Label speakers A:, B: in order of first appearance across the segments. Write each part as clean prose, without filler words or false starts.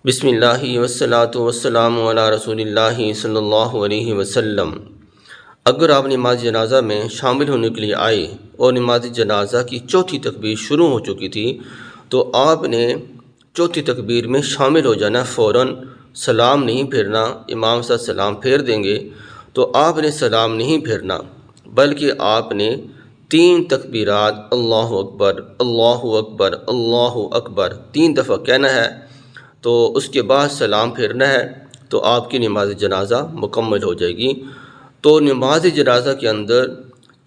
A: بسم اللہ والصلاۃ والسلام علی رسول اللہ صلی اللہ علیہ وسلم۔ اگر آپ نماز جنازہ میں شامل ہونے کے لیے آئے اور نماز جنازہ کی چوتھی تکبیر شروع ہو چکی تھی تو آپ نے چوتھی تکبیر میں شامل ہو جانا، فوراً سلام نہیں پھیرنا۔ امام صاحب سلام پھیر دیں گے تو آپ نے سلام نہیں پھیرنا، بلکہ آپ نے 3 تکبیرات اللہ اکبر اللہ اکبر اللہ اکبر 3 دفعہ کہنا ہے، تو اس کے بعد سلام پھیرنا ہے، تو آپ کی نماز جنازہ مکمل ہو جائے گی۔ تو نماز جنازہ کے اندر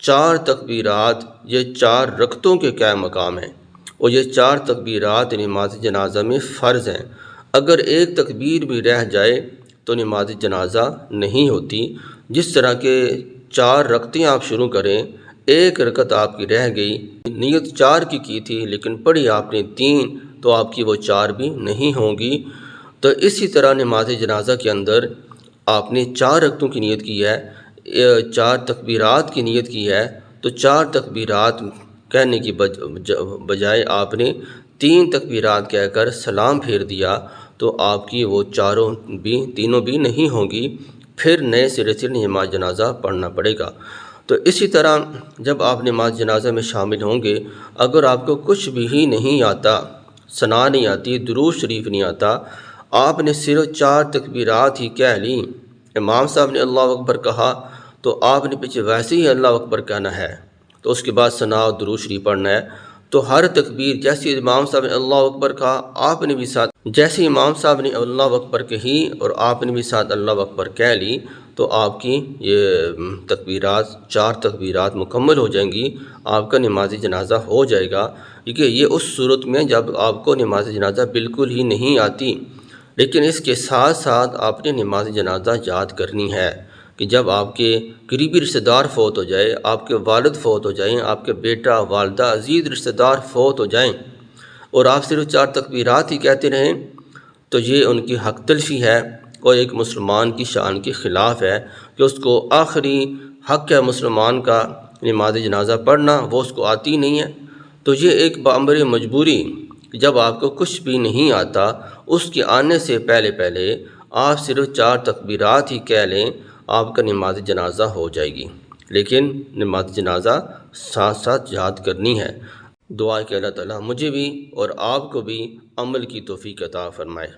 A: 4 تکبیرات، یہ 4 رکعتوں کے کیا مقام ہیں، اور یہ 4 تکبیرات نماز جنازہ میں فرض ہیں۔ اگر ایک تکبیر بھی رہ جائے تو نماز جنازہ نہیں ہوتی۔ جس طرح کہ 4 رکعتیں آپ شروع کریں، ایک رکعت آپ کی رہ گئی، نیت 4 کی تھی لیکن پڑھی آپ نے 3، تو آپ کی وہ 4 بھی نہیں ہوں گی۔ تو اسی طرح نماز جنازہ کے اندر آپ نے 4 رکعتوں کی نیت کی ہے، 4 تکبیرات کی نیت کی ہے، تو 4 تکبیرات کہنے کی بجائے آپ نے 3 تکبیرات کہہ کر سلام پھیر دیا، تو آپ کی وہ تینوں بھی نہیں ہوں گی، پھر نئے سرے سے نماز جنازہ پڑھنا پڑے گا۔ تو اسی طرح جب آپ نماز جنازہ میں شامل ہوں گے، اگر آپ کو کچھ بھی نہیں آتا، ثنا نہیں آتی، درود شریف نہیں آتا، آپ نے صرف 4 تکبیرات ہی کہہ لیں، امام صاحب نے اللہ اکبر کہا تو آپ نے پیچھے ویسے ہی اللہ اکبر کہنا ہے، تو اس کے بعد ثنا اور درود شریف پڑھنا ہے۔ تو ہر تکبیر جیسے امام صاحب نے اللہ اکبر کہا، آپ نے بھی ساتھ جیسے امام صاحب نے اللہ اکبر کہی اور آپ نے بھی ساتھ اللہ اکبر کہہ لی، تو آپ کی یہ تکبیرات 4 تکبیرات مکمل ہو جائیں گی، آپ کا نماز جنازہ ہو جائے گا۔ کیونکہ یہ اس صورت میں جب آپ کو نماز جنازہ بالکل ہی نہیں آتی، لیکن اس کے ساتھ ساتھ آپ نے نماز جنازہ یاد کرنی ہے کہ جب آپ کے قریبی رشتہ دار فوت ہو جائے، آپ کے والد فوت ہو جائیں، آپ کے بیٹا، والدہ، عزیز رشتہ دار فوت ہو جائیں اور آپ صرف 4 تکبیرات ہی کہتے رہیں، تو یہ ان کی حق تلفی ہے اور ایک مسلمان کی شان کے خلاف ہے کہ اس کو آخری حق ہے مسلمان کا نماز جنازہ پڑھنا، وہ اس کو آتی نہیں ہے۔ تو یہ ایک بامر مجبوری، جب آپ کو کچھ بھی نہیں آتا، اس کے آنے سے پہلے آپ صرف 4 تکبیرات ہی کہہ لیں، آپ کا نماز جنازہ ہو جائے گی، لیکن نماز جنازہ ساتھ ساتھ یاد کرنی ہے۔ دعا کہ اللہ تعالیٰ مجھے بھی اور آپ کو بھی عمل کی توفیق عطا فرمائے۔